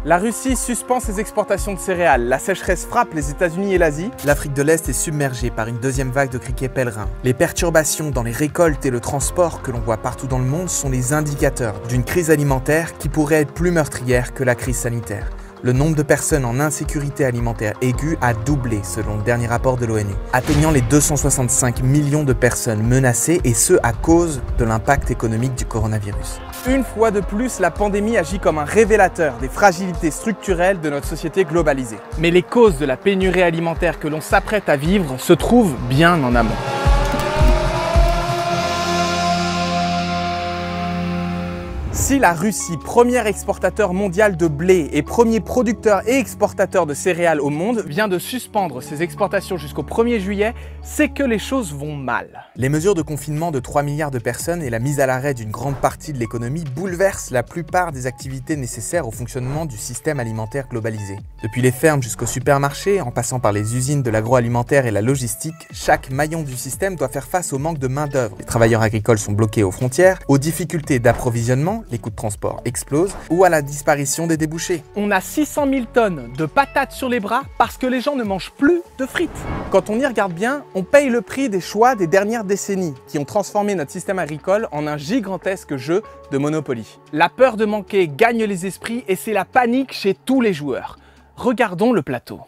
La Russie suspend ses exportations de céréales, la sécheresse frappe les États-Unis et l'Asie. L'Afrique de l'Est est submergée par une deuxième vague de criquets pèlerins. Les perturbations dans les récoltes et le transport que l'on voit partout dans le monde sont les indicateurs d'une crise alimentaire qui pourrait être plus meurtrière que la crise sanitaire. Le nombre de personnes en insécurité alimentaire aiguë a doublé selon le dernier rapport de l'ONU, atteignant les 265 millions de personnes menacées et ce à cause de l'impact économique du coronavirus. Une fois de plus, la pandémie agit comme un révélateur des fragilités structurelles de notre société globalisée. Mais les causes de la pénurie alimentaire que l'on s'apprête à vivre se trouvent bien en amont. Si la Russie, premier exportateur mondial de blé et premier producteur et exportateur de céréales au monde, vient de suspendre ses exportations jusqu'au 1er juillet, c'est que les choses vont mal. Les mesures de confinement de 3 milliards de personnes et la mise à l'arrêt d'une grande partie de l'économie bouleversent la plupart des activités nécessaires au fonctionnement du système alimentaire globalisé. Depuis les fermes jusqu'aux supermarchés, en passant par les usines de l'agroalimentaire et la logistique, chaque maillon du système doit faire face au manque de main-d'œuvre. Les travailleurs agricoles sont bloqués aux frontières, aux difficultés d'approvisionnement, les coûts de transport explosent, ou à la disparition des débouchés. On a 600 000 tonnes de patates sur les bras parce que les gens ne mangent plus de frites. Quand on y regarde bien, on paye le prix des choix des dernières décennies qui ont transformé notre système agricole en un gigantesque jeu de Monopoly. La peur de manquer gagne les esprits et c'est la panique chez tous les joueurs. Regardons le plateau.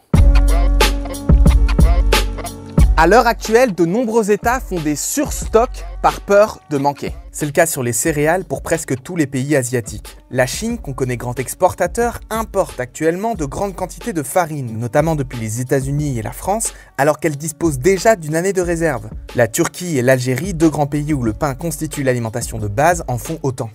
À l'heure actuelle, de nombreux États font des surstocks par peur de manquer. C'est le cas sur les céréales pour presque tous les pays asiatiques. La Chine, qu'on connaît grand exportateur, importe actuellement de grandes quantités de farine, notamment depuis les États-Unis et la France, alors qu'elle dispose déjà d'une année de réserve. La Turquie et l'Algérie, deux grands pays où le pain constitue l'alimentation de base, en font autant.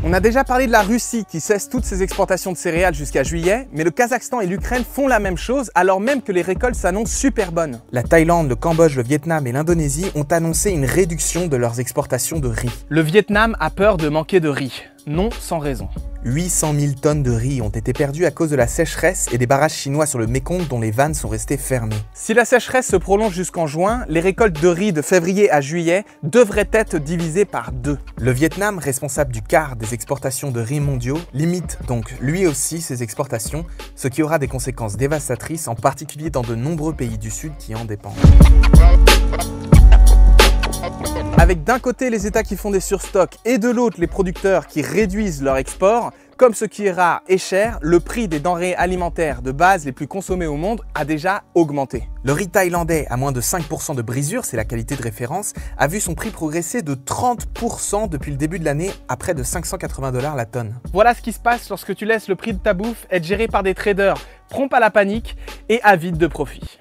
On a déjà parlé de la Russie qui cesse toutes ses exportations de céréales jusqu'à juillet, mais le Kazakhstan et l'Ukraine font la même chose alors même que les récoltes s'annoncent super bonnes. La Thaïlande, le Cambodge, le Vietnam et l'Indonésie ont annoncé une réduction de leurs exportations de riz. Le Vietnam a peur de manquer de riz, non sans raison. 800 000 tonnes de riz ont été perdues à cause de la sécheresse et des barrages chinois sur le Mékong dont les vannes sont restées fermées. Si la sécheresse se prolonge jusqu'en juin, les récoltes de riz de février à juillet devraient être divisées par 2. Le Vietnam, responsable du quart des exportations de riz mondiaux, limite donc lui aussi ses exportations, ce qui aura des conséquences dévastatrices, en particulier dans de nombreux pays du Sud qui en dépendent. Avec d'un côté les États qui font des surstocks et de l'autre les producteurs qui réduisent leur export, comme ce qui est rare et cher, le prix des denrées alimentaires de base les plus consommées au monde a déjà augmenté. Le riz thaïlandais, à moins de 5% de brisure, c'est la qualité de référence, a vu son prix progresser de 30% depuis le début de l'année à près de 580 $ la tonne. Voilà ce qui se passe lorsque tu laisses le prix de ta bouffe être géré par des traders prompts à la panique et avides de profit.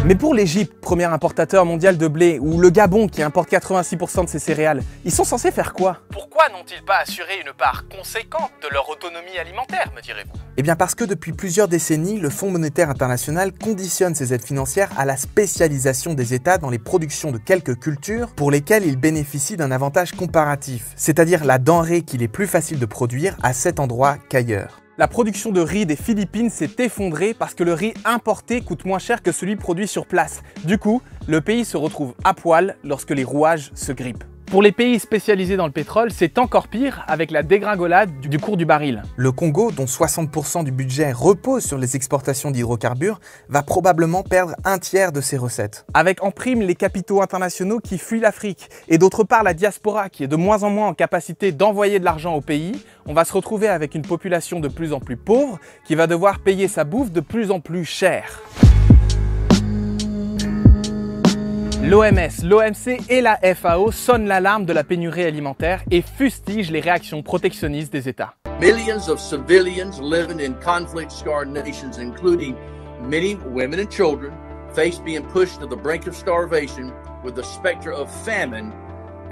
Mais pour l'Égypte, premier importateur mondial de blé, ou le Gabon qui importe 86% de ses céréales, ils sont censés faire quoi? Pourquoi n'ont-ils pas assuré une part conséquente de leur autonomie alimentaire, me direz-vous? Eh bien parce que depuis plusieurs décennies, le Fonds monétaire international conditionne ses aides financières à la spécialisation des États dans les productions de quelques cultures pour lesquelles ils bénéficient d'un avantage comparatif, c'est-à-dire la denrée qu'il est plus facile de produire à cet endroit qu'ailleurs. La production de riz des Philippines s'est effondrée parce que le riz importé coûte moins cher que celui produit sur place. Du coup, le pays se retrouve à poil lorsque les rouages se grippent. Pour les pays spécialisés dans le pétrole, c'est encore pire avec la dégringolade du cours du baril. Le Congo, dont 60% du budget repose sur les exportations d'hydrocarbures, va probablement perdre un tiers de ses recettes. Avec en prime les capitaux internationaux qui fuient l'Afrique et d'autre part la diaspora qui est de moins en moins en capacité d'envoyer de l'argent au pays, on va se retrouver avec une population de plus en plus pauvre qui va devoir payer sa bouffe de plus en plus cher. L'OMS, l'OMC et la FAO sonnent l'alarme de la pénurie alimentaire et fustigent les réactions protectionnistes des États. Millions of civilians living in conflict-scarred nations, including many women and children, face being pushed to the brink of starvation with the specter of famine,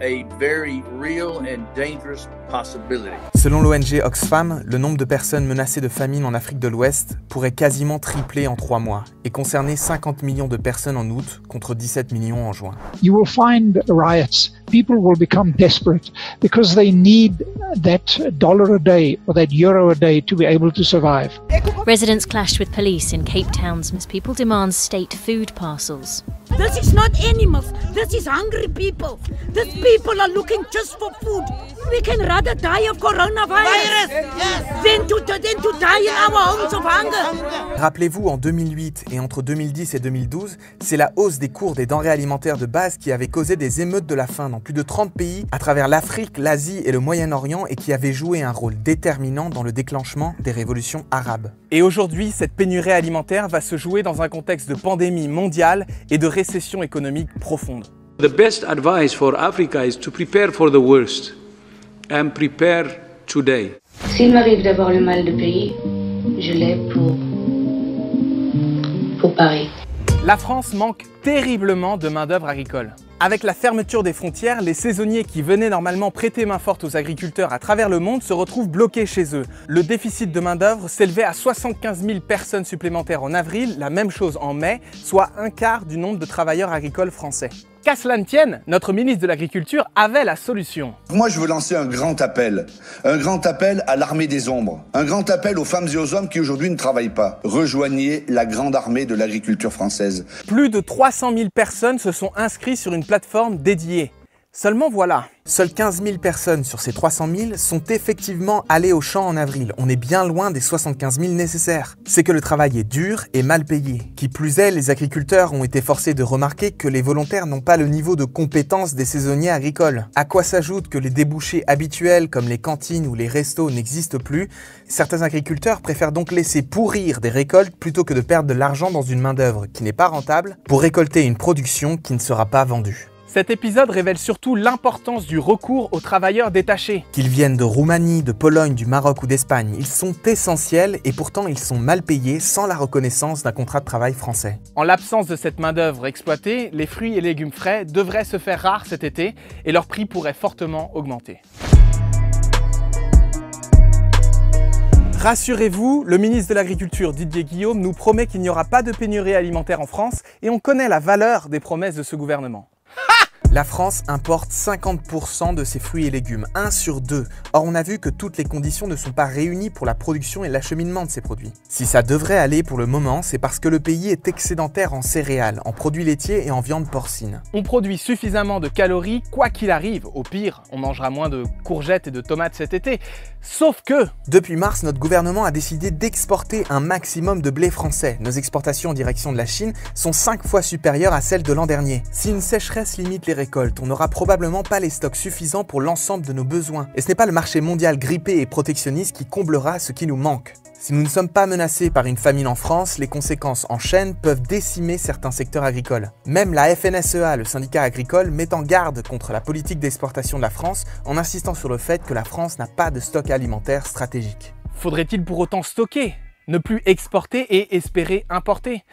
a very real and dangerous possibility. Selon l'ONG Oxfam, le nombre de personnes menacées de famine en Afrique de l'Ouest pourrait quasiment tripler en 3 mois et concerner 50 millions de personnes en août contre 17 millions en juin. You will find riots. People will become desperate because they need that dollar a day or that euro a day to be able to survive. Residents clashed with police in Cape Town as people demand state food parcels. This is not animals. This is hungry people. These people are looking just for food. We can rather die of coronavirus than to die in our homes of hunger. Rappelez-vous, en 2008 et entre 2010 et 2012, c'est la hausse des cours des denrées alimentaires de base qui avait causé des émeutes de la faim dans plus de 30 pays à travers l'Afrique, l'Asie et le Moyen-Orient et qui avait joué un rôle déterminant dans le déclenchement des révolutions arabes. Et aujourd'hui, cette pénurie alimentaire va se jouer dans un contexte de pandémie mondiale et de récession économique profonde. The best advice for Africa is to prepare for the worst and prepare today. S'il m'arrive d'avoir le mal de pays, je l'ai pour Paris. La France manque terriblement de main-d'œuvre agricole. Avec la fermeture des frontières, les saisonniers qui venaient normalement prêter main forte aux agriculteurs à travers le monde se retrouvent bloqués chez eux. Le déficit de main-d'œuvre s'élevait à 75 000 personnes supplémentaires en avril, la même chose en mai, soit un quart du nombre de travailleurs agricoles français. Qu'à cela ne tienne, notre ministre de l'Agriculture avait la solution. Moi, je veux lancer un grand appel à l'armée des ombres, un grand appel aux femmes et aux hommes qui aujourd'hui ne travaillent pas. Rejoignez la grande armée de l'agriculture française. Plus de 300 000 personnes se sont inscrites sur une plateforme dédiée. Seulement voilà. Seules 15 000 personnes sur ces 300 000 sont effectivement allées au champ en avril. On est bien loin des 75 000 nécessaires. C'est que le travail est dur et mal payé. Qui plus est, les agriculteurs ont été forcés de remarquer que les volontaires n'ont pas le niveau de compétence des saisonniers agricoles. À quoi s'ajoute que les débouchés habituels comme les cantines ou les restos n'existent plus. Certains agriculteurs préfèrent donc laisser pourrir des récoltes plutôt que de perdre de l'argent dans une main-d'œuvre qui n'est pas rentable pour récolter une production qui ne sera pas vendue. Cet épisode révèle surtout l'importance du recours aux travailleurs détachés. Qu'ils viennent de Roumanie, de Pologne, du Maroc ou d'Espagne, ils sont essentiels et pourtant ils sont mal payés sans la reconnaissance d'un contrat de travail français. En l'absence de cette main-d'œuvre exploitée, les fruits et légumes frais devraient se faire rares cet été et leur prix pourrait fortement augmenter. Rassurez-vous, le ministre de l'Agriculture Didier Guillaume nous promet qu'il n'y aura pas de pénurie alimentaire en France et on connaît la valeur des promesses de ce gouvernement. La France importe 50% de ses fruits et légumes, 1 sur 2. Or, on a vu que toutes les conditions ne sont pas réunies pour la production et l'acheminement de ces produits. Si ça devrait aller pour le moment, c'est parce que le pays est excédentaire en céréales, en produits laitiers et en viande porcine. On produit suffisamment de calories quoi qu'il arrive. Au pire, on mangera moins de courgettes et de tomates cet été. Sauf que... Depuis mars, notre gouvernement a décidé d'exporter un maximum de blé français. Nos exportations en direction de la Chine sont 5 fois supérieures à celles de l'an dernier. Si une sécheresse limite les récoltes, on n'aura probablement pas les stocks suffisants pour l'ensemble de nos besoins. Et ce n'est pas le marché mondial grippé et protectionniste qui comblera ce qui nous manque. Si nous ne sommes pas menacés par une famine en France, les conséquences en chaîne peuvent décimer certains secteurs agricoles. Même la FNSEA, le syndicat agricole, met en garde contre la politique d'exportation de la France en insistant sur le fait que la France n'a pas de stock alimentaire stratégique. Faudrait-il pour autant stocker? Ne plus exporter et espérer importer?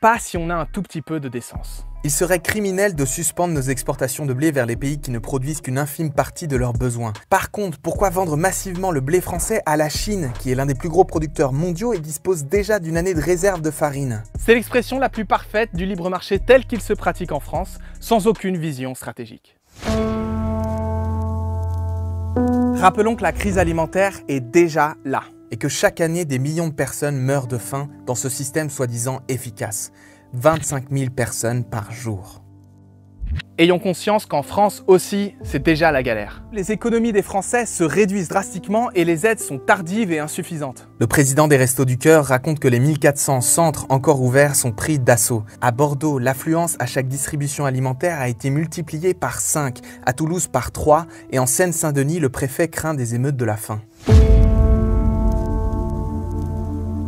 Pas si on a un tout petit peu de décence. Il serait criminel de suspendre nos exportations de blé vers les pays qui ne produisent qu'une infime partie de leurs besoins. Par contre, pourquoi vendre massivement le blé français à la Chine, qui est l'un des plus gros producteurs mondiaux et dispose déjà d'une année de réserve de farine? C'est l'expression la plus parfaite du libre marché tel qu'il se pratique en France, sans aucune vision stratégique. Rappelons que la crise alimentaire est déjà là. Et que chaque année, des millions de personnes meurent de faim dans ce système soi-disant efficace. 25 000 personnes par jour. Ayons conscience qu'en France aussi, c'est déjà la galère. Les économies des Français se réduisent drastiquement et les aides sont tardives et insuffisantes. Le président des Restos du Cœur raconte que les 1400 centres encore ouverts sont pris d'assaut. À Bordeaux, l'affluence à chaque distribution alimentaire a été multipliée par 5, à Toulouse par 3 et en Seine-Saint-Denis, le préfet craint des émeutes de la faim.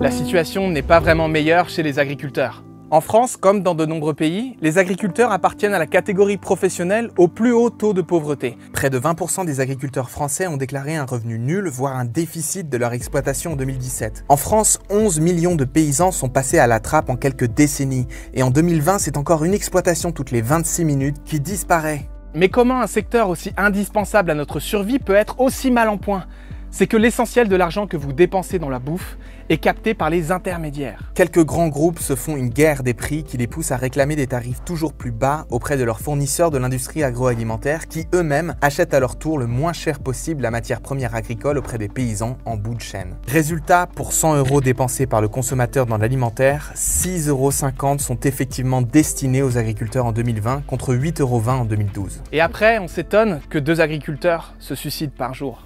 La situation n'est pas vraiment meilleure chez les agriculteurs. En France, comme dans de nombreux pays, les agriculteurs appartiennent à la catégorie professionnelle au plus haut taux de pauvreté. Près de 20% des agriculteurs français ont déclaré un revenu nul, voire un déficit de leur exploitation en 2017. En France, 11 millions de paysans sont passés à la trappe en quelques décennies. Et en 2020, c'est encore une exploitation toutes les 26 minutes qui disparaît. Mais comment un secteur aussi indispensable à notre survie peut être aussi mal en point ? c'est que l'essentiel de l'argent que vous dépensez dans la bouffe est capté par les intermédiaires. Quelques grands groupes se font une guerre des prix qui les pousse à réclamer des tarifs toujours plus bas auprès de leurs fournisseurs de l'industrie agroalimentaire qui eux-mêmes achètent à leur tour le moins cher possible la matière première agricole auprès des paysans en bout de chaîne. Résultat, pour 100 € dépensés par le consommateur dans l'alimentaire, 6,50 € sont effectivement destinés aux agriculteurs en 2020 contre 8,20 € en 2012. Et après, on s'étonne que 2 agriculteurs se suicident par jour.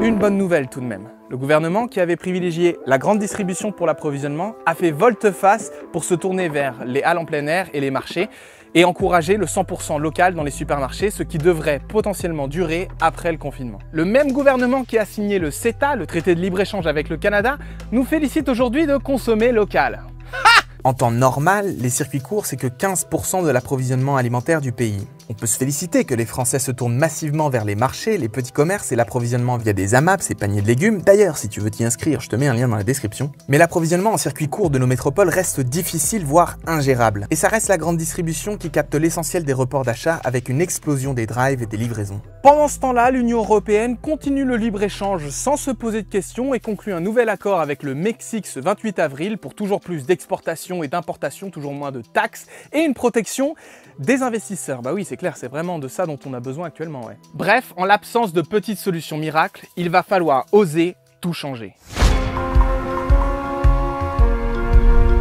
Une bonne nouvelle tout de même. Le gouvernement, qui avait privilégié la grande distribution pour l'approvisionnement, a fait volte-face pour se tourner vers les halles en plein air et les marchés et encourager le 100% local dans les supermarchés, ce qui devrait potentiellement durer après le confinement. Le même gouvernement qui a signé le CETA, le traité de libre-échange avec le Canada, nous félicite aujourd'hui de consommer local. En temps normal, les circuits courts, c'est que 15% de l'approvisionnement alimentaire du pays. On peut se féliciter que les Français se tournent massivement vers les marchés, les petits commerces et l'approvisionnement via des AMAP, ces paniers de légumes. D'ailleurs, si tu veux t'y inscrire, je te mets un lien dans la description. Mais l'approvisionnement en circuit court de nos métropoles reste difficile, voire ingérable. Et ça reste la grande distribution qui capte l'essentiel des reports d'achat avec une explosion des drives et des livraisons. Pendant ce temps-là, l'Union européenne continue le libre-échange sans se poser de questions et conclut un nouvel accord avec le Mexique ce 28 avril pour toujours plus d'exportation et d'importation, toujours moins de taxes et une protection des investisseurs. Bah oui, c'est clair, c'est vraiment de ça dont on a besoin actuellement, ouais. Bref, en l'absence de petites solutions miracles, il va falloir oser tout changer.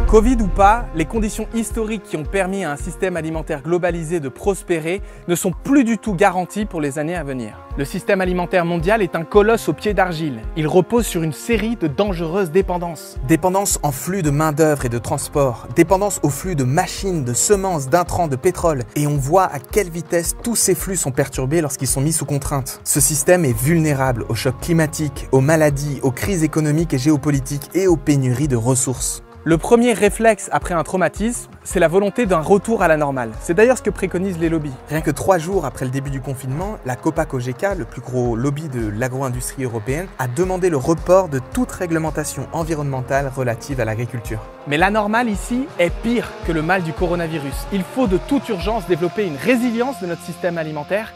Covid ou pas, les conditions historiques qui ont permis à un système alimentaire globalisé de prospérer ne sont plus du tout garanties pour les années à venir. Le système alimentaire mondial est un colosse au pied d'argile. Il repose sur une série de dangereuses dépendances. Dépendance en flux de main-d'œuvre et de transport, dépendance au flux de machines, de semences, d'intrants, de pétrole. Et on voit à quelle vitesse tous ces flux sont perturbés lorsqu'ils sont mis sous contrainte. Ce système est vulnérable aux chocs climatiques, aux maladies, aux crises économiques et géopolitiques et aux pénuries de ressources. Le premier réflexe après un traumatisme, c'est la volonté d'un retour à la normale. C'est d'ailleurs ce que préconisent les lobbies. Rien que 3 jours après le début du confinement, la COPA-COGECA, le plus gros lobby de l'agro-industrie européenne, a demandé le report de toute réglementation environnementale relative à l'agriculture. Mais la normale ici est pire que le mal du coronavirus. Il faut de toute urgence développer une résilience de notre système alimentaire.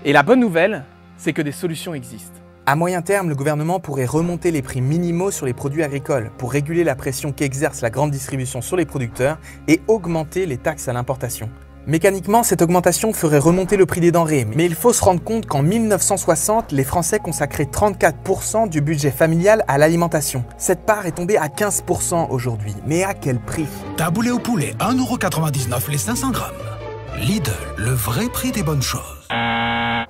Et la bonne nouvelle, c'est que des solutions existent. À moyen terme, le gouvernement pourrait remonter les prix minimaux sur les produits agricoles pour réguler la pression qu'exerce la grande distribution sur les producteurs et augmenter les taxes à l'importation. Mécaniquement, cette augmentation ferait remonter le prix des denrées, mais il faut se rendre compte qu'en 1960, les Français consacraient 34% du budget familial à l'alimentation. Cette part est tombée à 15% aujourd'hui, mais à quel prix? Taboulé au poulet, 1,99 € les 500 grammes. Lidl, le vrai prix des bonnes choses.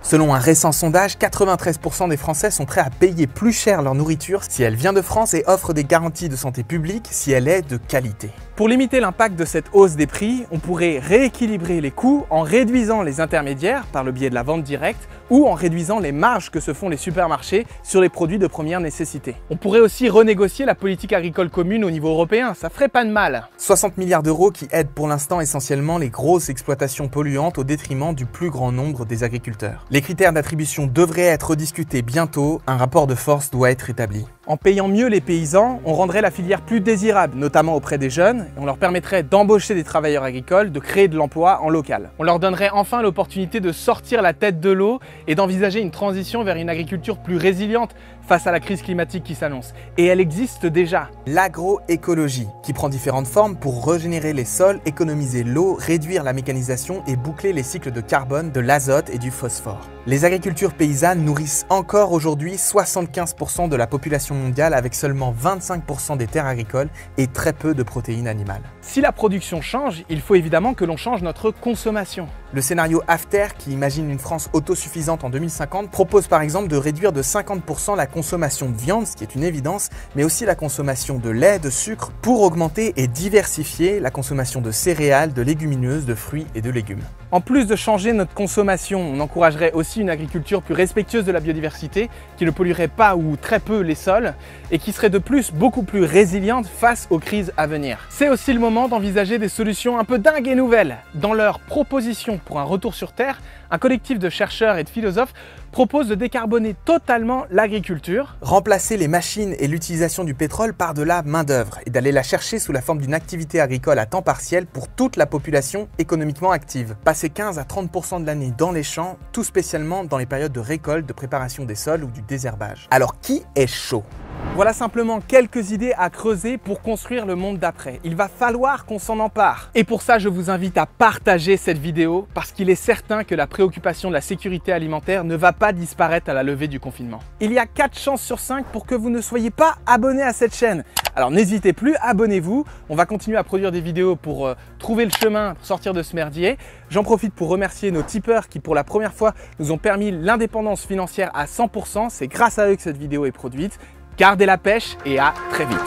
Selon un récent sondage, 93% des Français sont prêts à payer plus cher leur nourriture si elle vient de France et offre des garanties de santé publique si elle est de qualité. Pour limiter l'impact de cette hausse des prix, on pourrait rééquilibrer les coûts en réduisant les intermédiaires par le biais de la vente directe ou en réduisant les marges que se font les supermarchés sur les produits de première nécessité. On pourrait aussi renégocier la politique agricole commune au niveau européen, ça ferait pas de mal. 60 milliards d'euros qui aident pour l'instant essentiellement les grosses exploitations polluantes au détriment du plus grand nombre des agriculteurs. Les critères d'attribution devraient être rediscutés bientôt, un rapport de force doit être établi. En payant mieux les paysans, on rendrait la filière plus désirable, notamment auprès des jeunes, et on leur permettrait d'embaucher des travailleurs agricoles, de créer de l'emploi en local. On leur donnerait enfin l'opportunité de sortir la tête de l'eau et d'envisager une transition vers une agriculture plus résiliente face à la crise climatique qui s'annonce. Et elle existe déjà. L'agroécologie, qui prend différentes formes pour régénérer les sols, économiser l'eau, réduire la mécanisation et boucler les cycles de carbone, de l'azote et du phosphore. Les agricultures paysannes nourrissent encore aujourd'hui 75% de la population mondiale avec seulement 25% des terres agricoles et très peu de protéines animales. Si la production change, il faut évidemment que l'on change notre consommation. Le scénario AFTER, qui imagine une France autosuffisante en 2050, propose par exemple de réduire de 50% la consommation de viande, ce qui est une évidence, mais aussi la consommation de lait, de sucre, pour augmenter et diversifier la consommation de céréales, de légumineuses, de fruits et de légumes. En plus de changer notre consommation, on encouragerait aussi une agriculture plus respectueuse de la biodiversité, qui ne polluerait pas ou très peu les sols, et qui serait de plus beaucoup plus résiliente face aux crises à venir. C'est aussi le moment d'envisager des solutions un peu dingues et nouvelles. Dans leur proposition pour un retour sur Terre, un collectif de chercheurs et de philosophes propose de décarboner totalement l'agriculture, remplacer les machines et l'utilisation du pétrole par de la main-d'œuvre et d'aller la chercher sous la forme d'une activité agricole à temps partiel pour toute la population économiquement active. Passer 15 à 30% de l'année dans les champs, tout spécialement dans les périodes de récolte, de préparation des sols ou du désherbage. Alors qui est chaud ? Voilà simplement quelques idées à creuser pour construire le monde d'après. Il va falloir qu'on s'en empare. Et pour ça, je vous invite à partager cette vidéo parce qu'il est certain que la préoccupation de la sécurité alimentaire ne va pas disparaître à la levée du confinement. Il y a 4 chances sur 5 pour que vous ne soyez pas abonné à cette chaîne. Alors n'hésitez plus, abonnez-vous. On va continuer à produire des vidéos pour trouver le chemin pour sortir de ce merdier. J'en profite pour remercier nos tipeurs qui pour la première fois nous ont permis l'indépendance financière à 100%. C'est grâce à eux que cette vidéo est produite. Gardez la pêche et à très vite.